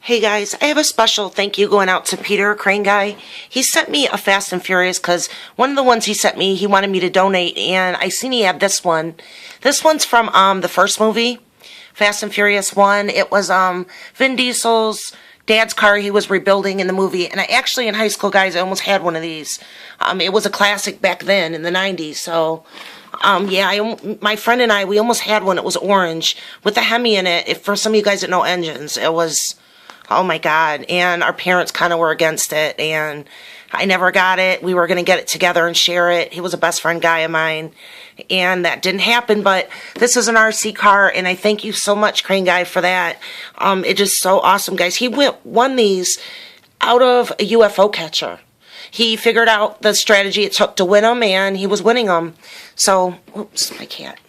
Hey guys, I have a special thank you going out to Peter Crane Guy. He sent me a Fast and Furious because one of the ones he sent me, he wanted me to donate, and I seen he had this one. This one's from the first movie, Fast and Furious 1. It was Vin Diesel's dad's car he was rebuilding in the movie, and I actually in high school, guys, I almost had one of these. It was a classic back then in the 90s, so my friend and I, we almost had one. It was orange with a Hemi in it. If for some of you guys that know engines, it was, oh my God. And our parents kind of were against it, and I never got it. We were going to get it together and share it. He was a best friend guy of mine, and that didn't happen. But this is an RC car, and I thank you so much, Crane Guy, for that. It's just so awesome, guys. He won these out of a UFO catcher. He figured out the strategy it took to win them, and he was winning them. So, oops, my cat.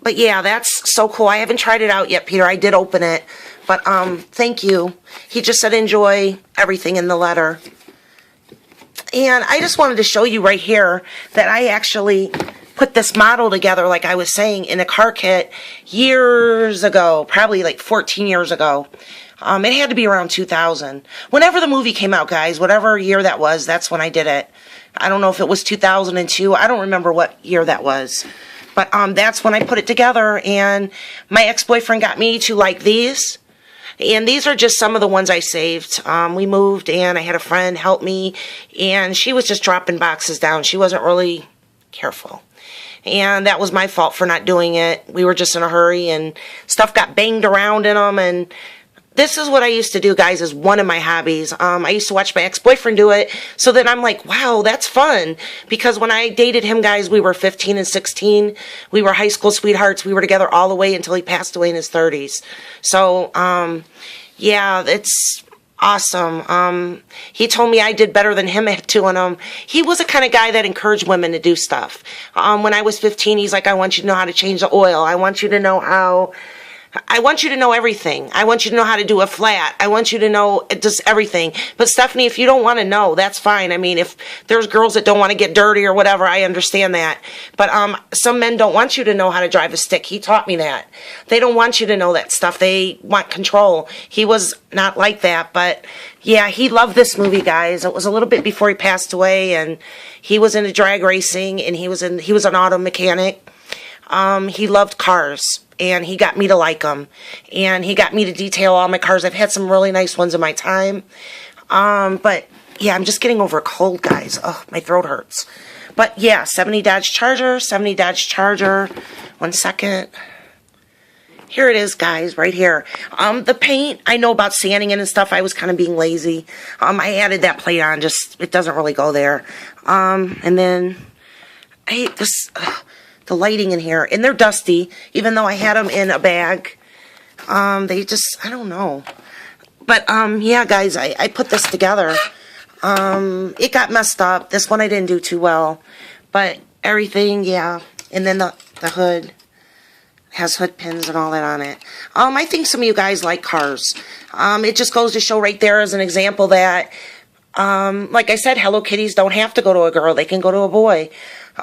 But yeah, that's so cool. I haven't tried it out yet, Peter. I did open it. But thank you. He just said enjoy everything in the letter. And I just wanted to show you right here that I actually put this model together, like I was saying, in a car kit years ago, probably like 14 years ago. It had to be around 2000. Whenever the movie came out, guys, whatever year that was, that's when I did it. I don't know if it was 2002. I don't remember what year that was. But that's when I put it together, and my ex-boyfriend got me to like these. And these are just some of the ones I saved. We moved, and I had a friend help me, and she was just dropping boxes down. She wasn't really careful. And that was my fault for not doing it. We were just in a hurry, and stuff got banged around in them, and this is what I used to do, guys, as one of my hobbies. I used to watch my ex-boyfriend do it, so then I'm like, wow, that's fun. Because when I dated him, guys, we were 15 and 16. We were high school sweethearts. We were together all the way until he passed away in his 30s. So, yeah, it's awesome. He told me I did better than him at doing them. He was the kind of guy that encouraged women to do stuff. When I was 15, he's like, I want you to know how to change the oil. I want you to know everything. I want you to know how to do a flat. I want you to know just everything. But Stephanie, if you don't want to know, that's fine. I mean, if there's girls that don't want to get dirty or whatever, I understand that. But some men don't want you to know how to drive a stick. He taught me that. They don't want you to know that stuff. They want control. He was not like that. But yeah, he loved this movie, guys. It was a little bit before he passed away, and he was into drag racing, and he was an auto mechanic. He loved cars, and he got me to like them, and he got me to detail all my cars. I've had some really nice ones in my time, but yeah, I'm just getting over a cold, guys. Oh, my throat hurts. But yeah, 70 Dodge Charger. 1 second. Here it is, guys, right here. The paint, I know about sanding it and stuff. I was kind of being lazy. I added that plate on, just, it doesn't really go there. And then, I hate this, the lighting in here, and they're dusty, even though I had them in a bag. They just, I don't know. But, yeah, guys, I put this together. It got messed up. This one I didn't do too well. But everything, yeah. And then the hood has hood pins and all that on it. I think some of you guys like cars. It just goes to show right there as an example that, like I said, Hello Kitties don't have to go to a girl. They can go to a boy.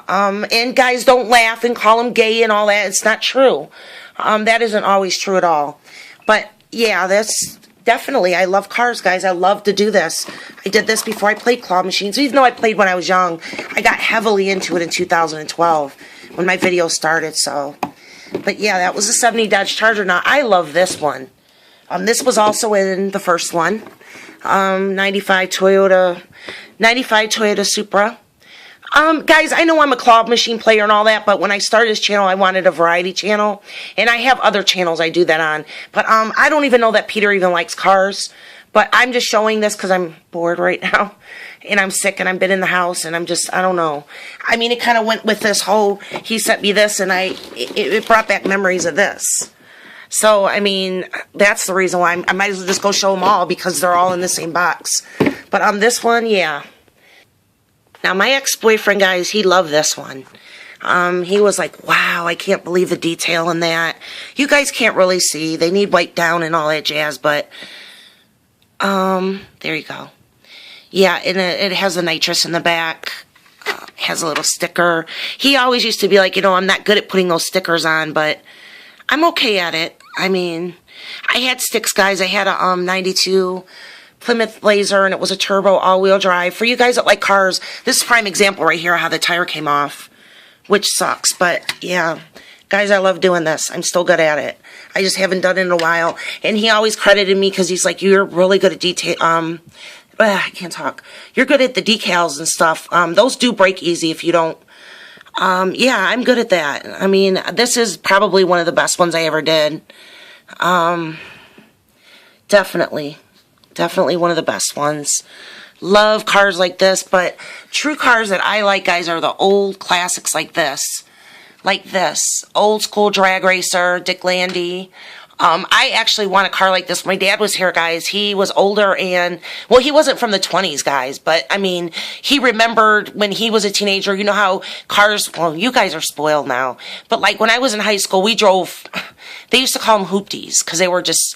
And guys, don't laugh and call them gay and all that. It's not true. That isn't always true at all. But yeah, that's definitely, I love cars, guys. I love to do this. I did this before I played claw machines. Even though I played when I was young, I got heavily into it in 2012 when my video started. So, but yeah, that was a 70 Dodge Charger. Now, I love this one. This was also in the first one. 95 Toyota Supra. Guys, I know I'm a claw machine player and all that, but when I started this channel, I wanted a variety channel, and I have other channels I do that on, but I don't even know that Peter even likes cars, but I'm just showing this because I'm bored right now, and I'm sick, and I've been in the house, and I'm just, I don't know. I mean, it kind of went with this whole, he sent me this, and it brought back memories of this. So, I mean, that's the reason why I might as well just go show them all, because they're all in the same box. But on this one, yeah. Now, my ex-boyfriend, guys, he loved this one. He was like, wow, I can't believe the detail in that. You guys can't really see. They need white down and all that jazz, but, there you go. Yeah, and it has the nitrous in the back. Has a little sticker. He always used to be like, I'm not good at putting those stickers on, but I'm okay at it. I mean, I had sticks, guys. I had a 92 Plymouth Laser, and it was a turbo all-wheel drive. For you guys that like cars, this is a prime example right here how the tire came off, which sucks. But, yeah, guys, I love doing this. I'm still good at it. I just haven't done it in a while. And he always credited me because he's like, you're really good at detail. I can't talk. You're good at the decals and stuff. Those do break easy if you don't. Yeah, I'm good at that. I mean, this is probably one of the best ones I ever did. Definitely one of the best ones. Love cars like this, but true cars that I like, guys, are the old classics like this. Like this. Old school drag racer, Dick Landy. I actually want a car like this. My dad was here, guys. He was older and, well, he wasn't from the 20s, guys, but, I mean, he remembered when he was a teenager. You know how cars, well, you guys are spoiled now, but, like, when I was in high school, we drove, they used to call them hoopties, because they were just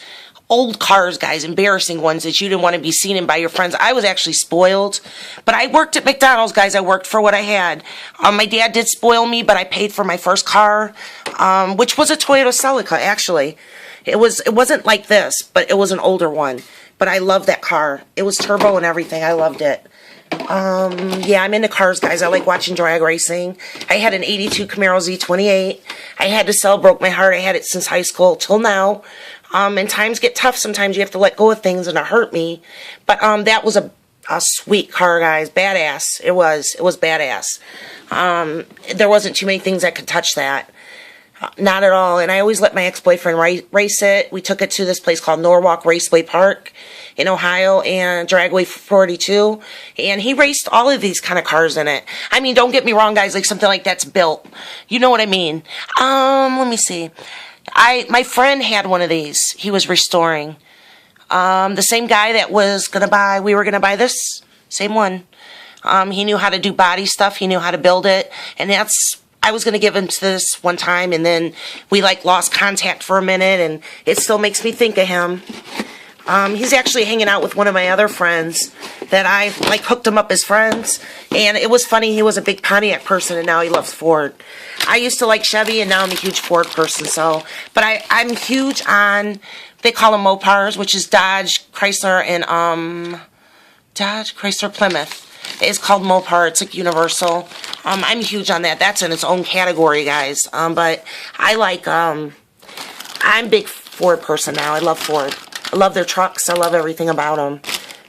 old cars, guys, embarrassing ones that you didn't want to be seen in by your friends. I was actually spoiled, but I worked at McDonald's, guys. I worked for what I had. My dad did spoil me, but I paid for my first car, which was a Toyota Celica, actually. It wasn't like this, but it was an older one. But I loved that car. It was turbo and everything. I loved it. Yeah, I'm into cars, guys. I like watching drag racing. I had an 82 Camaro Z28. I had to sell, broke my heart. I had it since high school till now. And times get tough. Sometimes you have to let go of things and it hurt me. But that was a sweet car, guys. Badass. It was badass. There wasn't too many things that could touch that. Not at all. And I always let my ex-boyfriend race it. We took it to this place called Norwalk Raceway Park in Ohio and Dragway 42. And he raced all of these kind of cars in it. I mean, don't get me wrong, guys. Like something like that's built. You know what I mean? Let me see. My friend had one of these. He was restoring. The same guy that was going to buy, we were going to buy this. Same one. He knew how to do body stuff. He knew how to build it. And I was going to give him to this one time, and then we, like, lost contact for a minute, and it still makes me think of him. He's actually hanging out with one of my other friends that I, like, hooked him up as friends, and it was funny. He was a big Pontiac person, and now he loves Ford. I used to like Chevy, and now I'm a huge Ford person, so, but I'm huge on, they call them Mopars, which is Dodge, Chrysler, and, Dodge, Chrysler, Plymouth. It's called Mopar. It's like Universal. I'm huge on that. That's in its own category, guys. But I like, I'm a big Ford person now. I love Ford. I love their trucks. I love everything about them.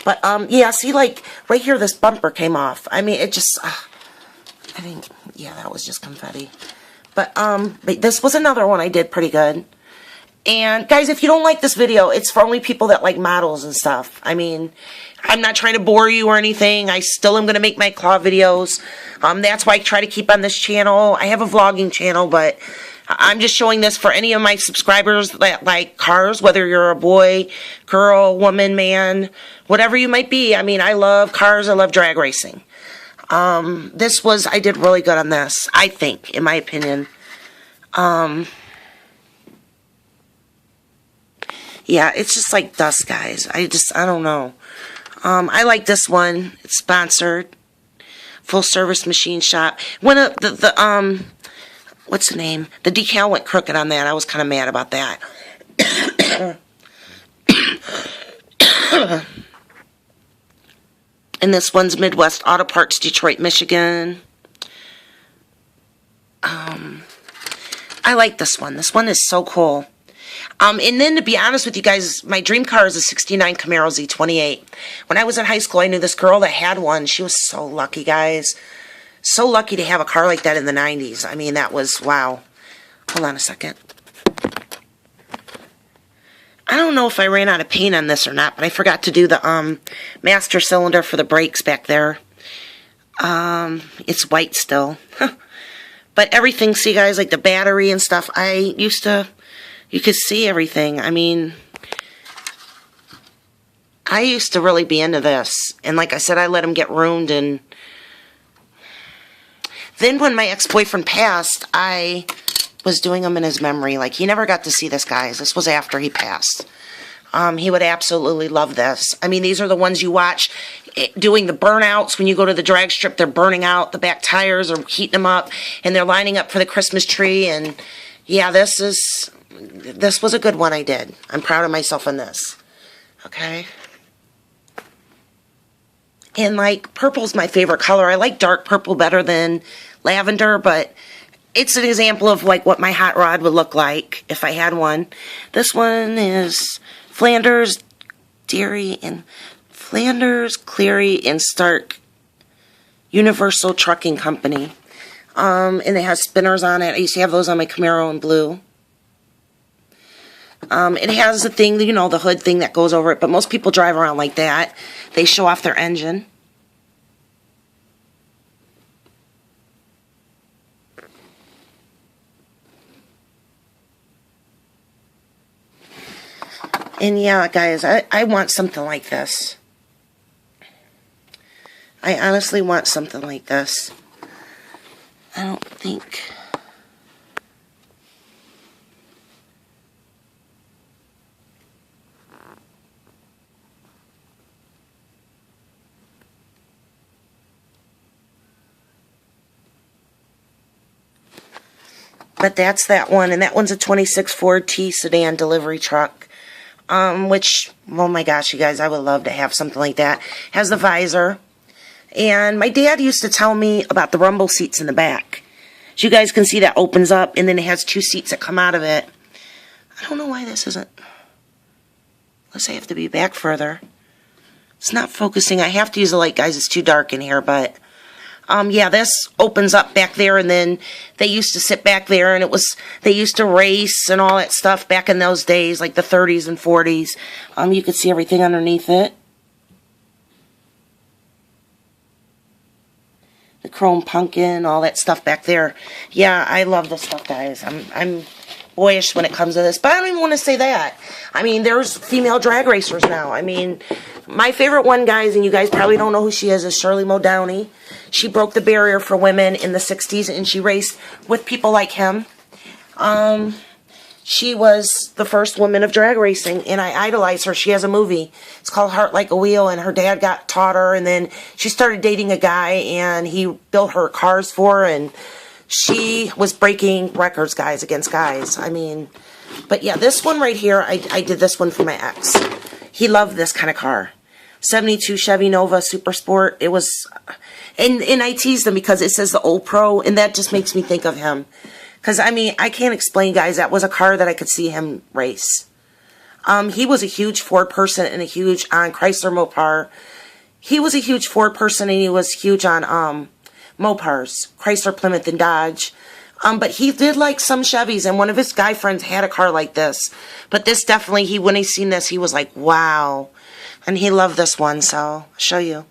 But, yeah, see, like, right here, this bumper came off. I mean, it just, I think, yeah, that was just confetti. But this was another one I did pretty good. And, guys, if you don't like this video, it's for only people that like models and stuff. I mean, I'm not trying to bore you or anything. I still am going to make my claw videos. That's why I try to keep on this channel. I have a vlogging channel, but I'm just showing this for any of my subscribers that like cars, whether you're a boy, girl, woman, man, whatever you might be. I mean, I love cars. I love drag racing. I did really good on this, I think, in my opinion. Yeah, it's just like dust, guys. I don't know. I like this one. It's sponsored. Full service machine shop. When what's the name? The decal went crooked on that. I was kind of mad about that. And this one's Midwest Auto Parts, Detroit, Michigan. I like this one. This one is so cool. And then, to be honest with you guys, my dream car is a 69 Camaro Z28. When I was in high school, I knew this girl that had one. She was so lucky, guys. So lucky to have a car like that in the 90s. I mean, that was, wow. Hold on a second. I don't know if I ran out of paint on this or not, but I forgot to do the master cylinder for the brakes back there. It's white still. But everything, see, guys, like the battery and stuff, you could see everything. I mean, I used to really be into this. And like I said, I let him get ruined. And then when my ex-boyfriend passed, I was doing them in his memory. Like, he never got to see this, guys. This was after he passed. He would absolutely love this. I mean, these are the ones you watch doing the burnouts. When you go to the drag strip, they're burning out. The back tires are heating them up. And they're lining up for the Christmas tree. And, yeah, this is this was a good one I did. I'm proud of myself in this. Okay. And like, purple's my favorite color. I like dark purple better than lavender, but it's an example of like what my hot rod would look like if I had one. This one is Flanders, Cleary and Stark Universal Trucking Company. And it has spinners on it. I used to have those on my Camaro in blue. It has the thing, you know, the hood thing that goes over it, but most people drive around like that. They show off their engine. And yeah, guys, I want something like this. I honestly want something like this. I don't think... But that's that one, and that one's a 26 Ford T sedan delivery truck. Which, oh my gosh, you guys, I would love to have something like that. Has the visor. And my dad used to tell me about the rumble seats in the back. So you guys can see that opens up, and then it has 2 seats that come out of it. I don't know why this isn't... Unless I have to be back further. It's not focusing. I have to use the light, guys. It's too dark in here, but... yeah, this opens up back there, and then they used to sit back there, and they used to race and all that stuff back in those days, like the 30s and 40s. You could see everything underneath it. The chrome pumpkin, all that stuff back there. Yeah, I love this stuff, guys. I'm boyish when it comes to this, but I don't even want to say that. I mean, there's female drag racers now. I mean, my favorite one, guys, and you guys probably don't know who she is Shirley Muldowney. She broke the barrier for women in the 60s, and she raced with people like him. She was the first woman of drag racing, and I idolize her. She has a movie. It's talled Heart Like a Wheel, and her dad taught her, and then she started dating a guy, and he built her cars for her, and she was breaking records, guys, against guys. I mean, but yeah, this one right here, I did this one for my ex. He loved this kind of car. 72 Chevy Nova Super Sport. It was, and I teased him because it says the Old Pro, and that just makes me think of him. Because, I mean, I can't explain, guys. That was a car that I could see him race. He was a huge Ford person and a huge on Chrysler Mopar. He was a huge Ford person, and he was huge on Mopars, Chrysler, Plymouth, and Dodge. But he did like some Chevys, and one of his guy friends had a car like this. But this definitely, when he seen this, he was like, wow. And he loved this one, so I'll show you.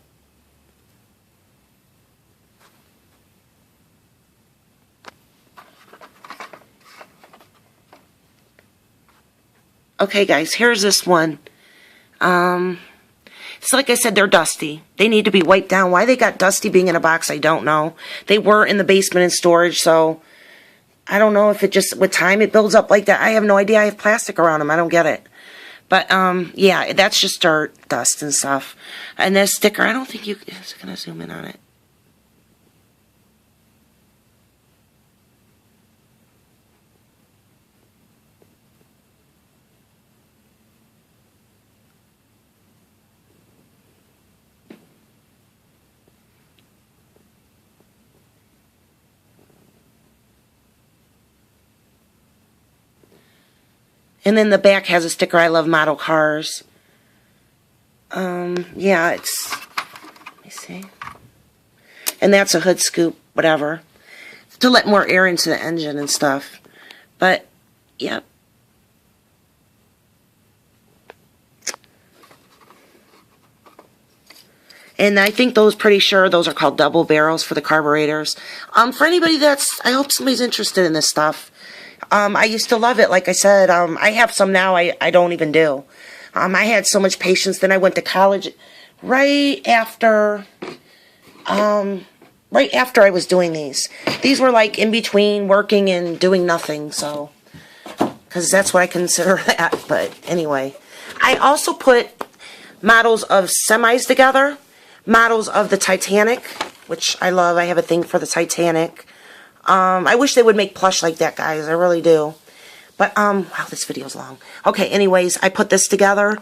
Okay, guys, here's this one. It's like I said, they're dusty. They need to be wiped down. Why they got dusty being in a box, I don't know. They were in the basement in storage, so I don't know if it just, with time, it builds up like that. I have no idea. I have plastic around them. I don't get it. But, yeah, that's just dirt, dust, and stuff. And this sticker, I don't think you... Is it going to zoom in on it? And then the back has a sticker, I love model cars. Yeah, it's, let me see. And that's a hood scoop, whatever. To let more air into the engine and stuff. But, yep. And I think pretty sure those are called double barrels for the carburetors. For anybody I hope somebody's interested in this stuff. I used to love it, like I said. I have some now I don't even do. I had so much patience. Then I went to college right after I was doing these. These were like in between working and doing nothing, so, because that's what I consider that. But anyway, I also put models of semis together, models of the Titanic, which I love. I have a thing for the Titanic. I wish they would make plush like that, guys. I really do. But, wow, this video's long. Okay, anyways, I put this together.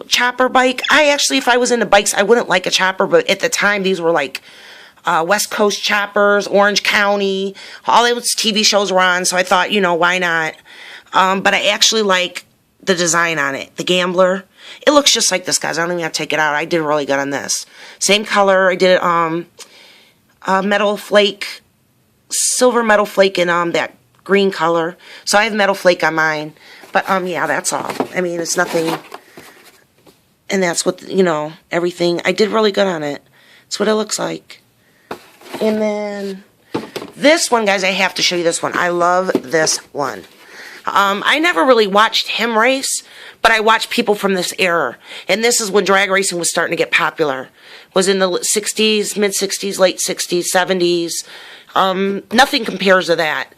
Chopper bike. I actually, if I was into bikes, I wouldn't like a chopper, but at the time, these were like West Coast choppers, Orange County. All those TV shows were on, so I thought, you know, why not? But I actually like the design on it. The Gambler. It looks just like this, guys. I don't even have to take it out. I did really good on this. Same color. I did metal flake, silver metal flake in that green color. So I have metal flake on mine. But yeah, that's all. I mean, it's nothing. And that's what, you know, everything. I did really good on it. That's what it looks like. And then this one, guys, I have to show you this one. I love this one. I never really watched him race, but I watched people from this era. And this is when drag racing was starting to get popular. It was in the 60s, mid-60s, late 60s, 70s. Nothing compares to that.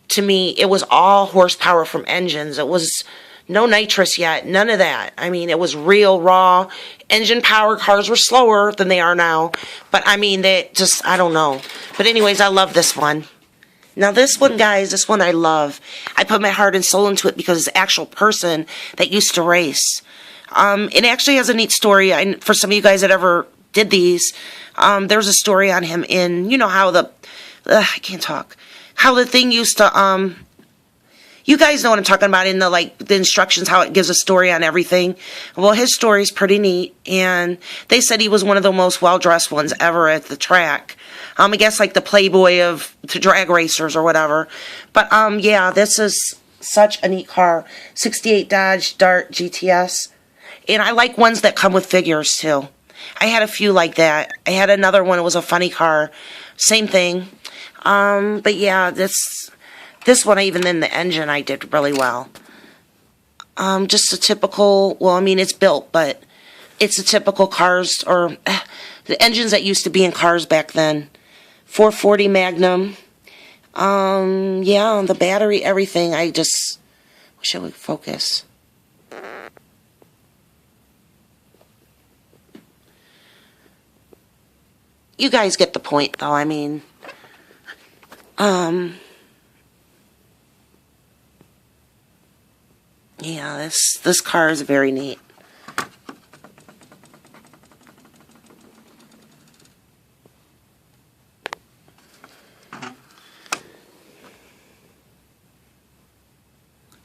To me, it was all horsepower from engines. It was no nitrous yet, none of that. I mean, it was real, raw, engine power. Cars were slower than they are now. But, I mean, they just, I don't know. But anyways, I love this one. Now, this one, guys, this one I love. I put my heart and soul into it because it's an actual person that used to race. It actually has a neat story. For some of you guys that ever did these, there's a story on him in, you know how I can't talk. How the thing used to, you guys know what I'm talking about in the instructions, how it gives a story on everything. Well, his story's pretty neat, and they said he was one of the most well-dressed ones ever at the track. I guess like the playboy of the drag racers or whatever. But, yeah, this is such a neat car. 68 Dodge Dart GTS. And I like ones that come with figures, too. I had a few like that. I had another one. It was a funny car. Same thing. But yeah, this one, even in the engine, I did really well. Just a typical, well, I mean, it's built, but it's a typical cars, or the engines that used to be in cars back then. 440 Magnum. Yeah, the battery, everything. I just wish I would focus. You guys get the point, though. I mean, yeah, this car is very neat.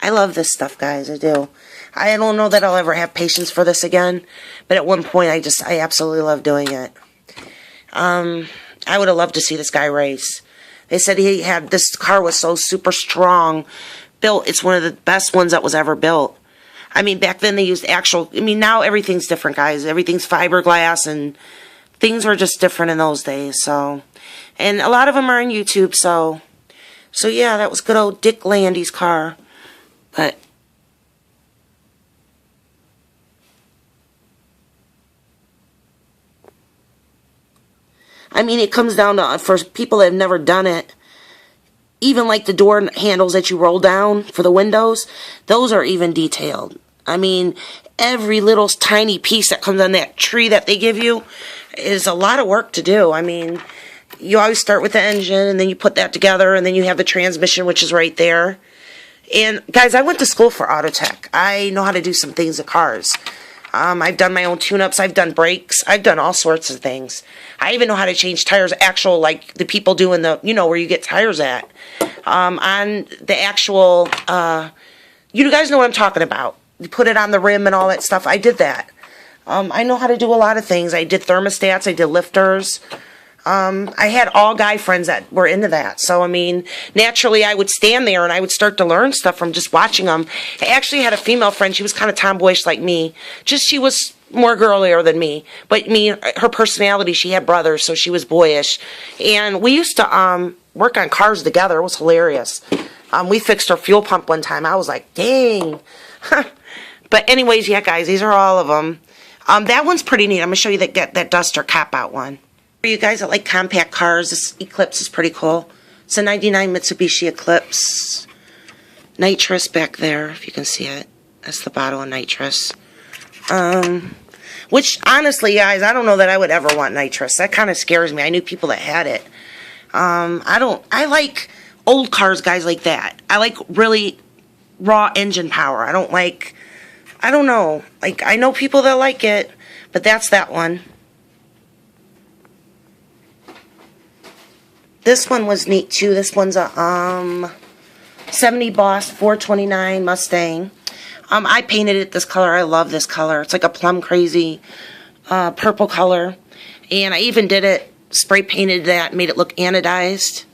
I love this stuff, guys. I do. I don't know that I'll ever have patience for this again, but at one point I absolutely love doing it. I would have loved to see this guy race. They said this car was so super strong built. It's one of the best ones that was ever built. I mean, back then they used now everything's different, guys. Everything's fiberglass, and things were just different in those days. So, and a lot of them are on YouTube. So yeah, that was good old Dick Landy's car. But I mean, it comes down to, for people that have never done it, even like the door handles that you roll down for the windows, those are even detailed. I mean, every little tiny piece that comes on that tree that they give you is a lot of work to do. I mean, you always start with the engine, and then you put that together, and then you have the transmission, which is right there. And, guys, I went to school for auto tech. I know how to do some things with cars. I've done my own tune-ups. I've done brakes. I've done all sorts of things. I even know how to change tires, like the people doing where you get tires at. On the actual, you guys know what I'm talking about. You put it on the rim and all that stuff. I did that. I know how to do a lot of things. I did thermostats. I did lifters. I had all guy friends that were into that. So, I mean, naturally I would stand there and I would start to learn stuff from just watching them. I actually had a female friend. She was kind of tomboyish like me. She was more girlier than me. But her personality, she had brothers, so she was boyish. And we used to work on cars together. It was hilarious. We fixed her fuel pump one time. I was like, dang. But anyways, yeah, guys, these are all of them. That one's pretty neat. I'm going to show you that Duster cop-out one. For you guys that like compact cars, this Eclipse is pretty cool. It's a 99 Mitsubishi Eclipse. Nitrous back there, if you can see it. That's the bottle of nitrous. Which, honestly, guys, I don't know that I would ever want nitrous. That kind of scares me. I knew people that had it. I like old cars, guys, like that. I like really raw engine power. I don't know. Like, I know people that like it, but that's that one. This one was neat too. This one's a 70 Boss 429 Mustang. I painted it this color. I love this color. It's like a plum crazy purple color. And I even did it, spray painted that, made it look anodized.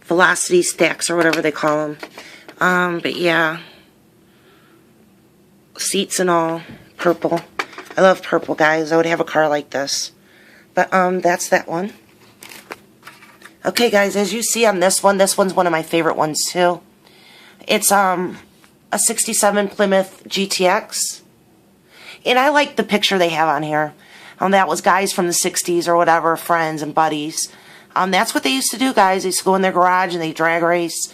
Velocity stacks or whatever they call them. But yeah. Seats and all. Purple. I love purple, guys. I would have a car like this. But that's that one. Okay, guys, as you see on this one's one of my favorite ones too. It's a 67 Plymouth GTX. And I like the picture they have on here. That was guys from the 60s or whatever, friends and buddies. That's what they used to do, guys. They used to go in their garage and they drag race.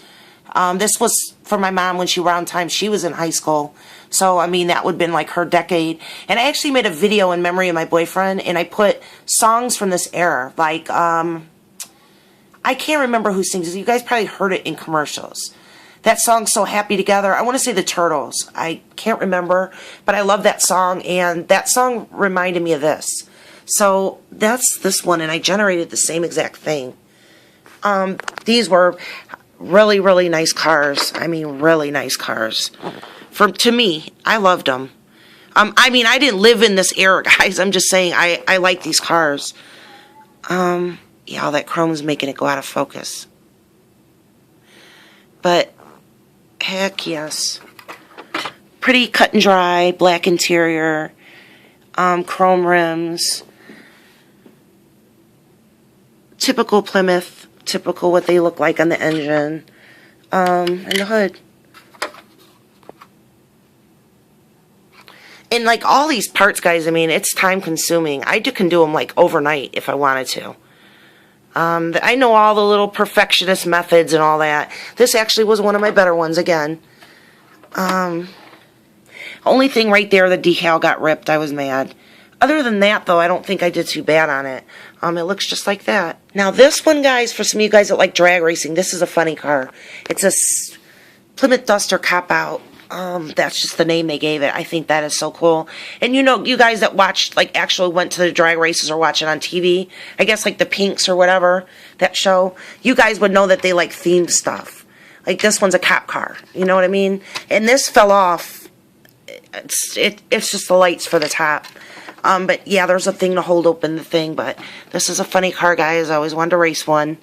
This was for my mom when around time she was in high school. So, I mean, that would have been like her decade. And I actually made a video in memory of my boyfriend, and I put songs from this era. Like, I can't remember who sings it. You guys probably heard it in commercials. That song, So Happy Together, I want to say the Turtles. I can't remember, but I love that song, and that song reminded me of this. So, that's this one, and I generated the same exact thing. These were really, really nice cars. I mean, really nice cars. To me, I loved them. I mean, I didn't live in this era, guys. I'm just saying I like these cars. Yeah, all that chrome's making it go out of focus. But, heck yes. Pretty cut and dry, black interior, chrome rims. Typical Plymouth, typical what they look like on the engine, and the hood. And like all these parts, guys, I mean, it's time consuming. I can do them like overnight if I wanted to. I know all the little perfectionist methods and all that. This actually was one of my better ones again. Only thing right there, the decal got ripped. I was mad. Other than that, though, I don't think I did too bad on it. It looks just like that. Now, this one, guys, for some of you guys that like drag racing, this is a funny car. It's a Plymouth Duster Cop-Out. That's just the name they gave it. I think that is so cool. And you know, you guys that watched, like, actually went to the drag races or watch it on TV, I guess, like, the Pinks or whatever, that show, you guys would know that they, like, themed stuff. Like, this one's a cop car. You know what I mean? And this fell off. It's just the lights for the top. But yeah, there's a thing to hold open the thing, but this is a funny car, guys. I always wanted to race one.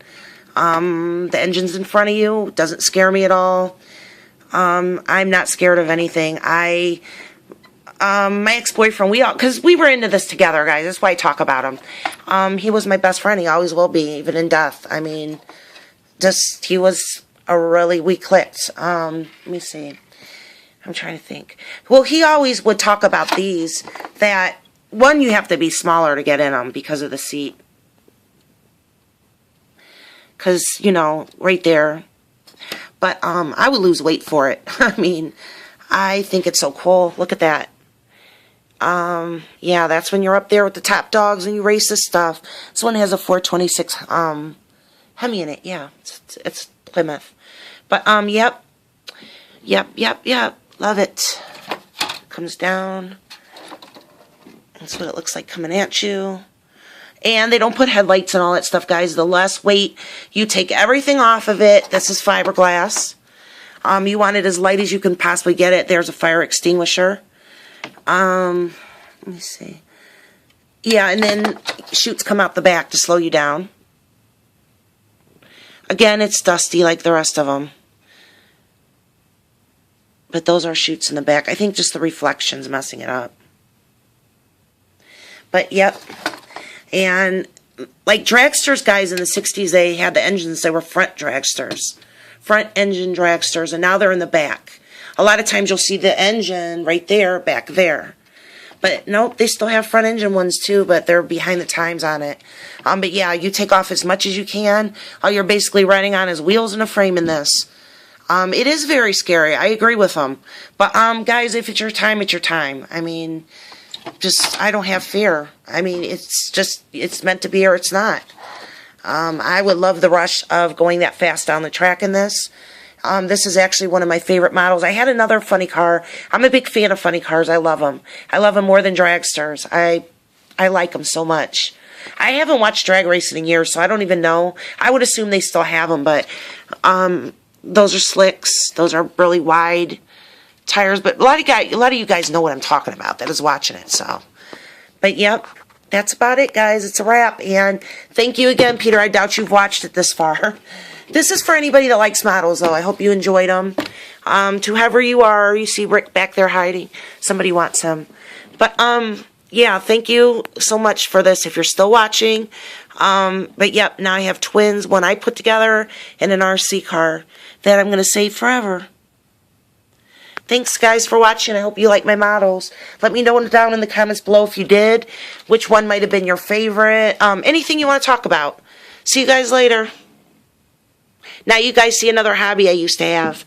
The engine's in front of you. It doesn't scare me at all. I'm not scared of anything. My ex-boyfriend, because we were into this together, guys. That's why I talk about him. He was my best friend. He always will be, even in death. I mean, he was we clicked. Let me see. I'm trying to think. Well, he always would talk about these, that, one, you have to be smaller to get in them because of the seat. Because, you know, right there. But I would lose weight for it. I mean, I think it's so cool. Look at that. Yeah, that's when you're up there with the top dogs and you race this stuff. This one has a 426 Hemi in it. Yeah, it's Plymouth. But, yep. Love it. Comes down. That's what it looks like coming at you. And they don't put headlights and all that stuff, guys. The less weight, you take everything off of it. This is fiberglass. You want it as light as you can possibly get it. There's a fire extinguisher. Let me see. Yeah, and then chutes come out the back to slow you down. Again, it's dusty like the rest of them. But those are chutes in the back. I think just the reflection's messing it up. But, yep. And, like, dragsters, guys, in the 60s, they had the engines. They were front dragsters. Front engine dragsters. And now they're in the back. A lot of times you'll see the engine right there, back there. But, nope, they still have front engine ones, too. But they're behind the times on it. But, yeah, you take off as much as you can. All you're basically riding on is wheels and a frame in this. It is very scary. I agree with them. But, guys, if it's your time, it's your time. I mean, I don't have fear. I mean, it's meant to be or it's not. I would love the rush of going that fast down the track in this. This is actually one of my favorite models. I had another funny car. I'm a big fan of funny cars. I love them. I love them more than dragsters. I like them so much. I haven't watched drag racing in years, so I don't even know. I would assume they still have them, but those are slicks. Those are really wide tires. But a lot of you guys know what I'm talking about that is watching it. So, but yep, that's about it, guys. It's a wrap. And thank you again, Peter. I doubt you've watched it this far. This is for anybody that likes models, though. I hope you enjoyed them. To whoever you are, you see Rick back there hiding. Somebody wants him. But, yeah, thank you so much for this if you're still watching. But, yep, now I have twins, one I put together, and an RC car that I'm going to save forever. Thanks, guys, for watching. I hope you like my models. Let me know down in the comments below if you did, which one might have been your favorite, anything you want to talk about. See you guys later. Now you guys see another hobby I used to have.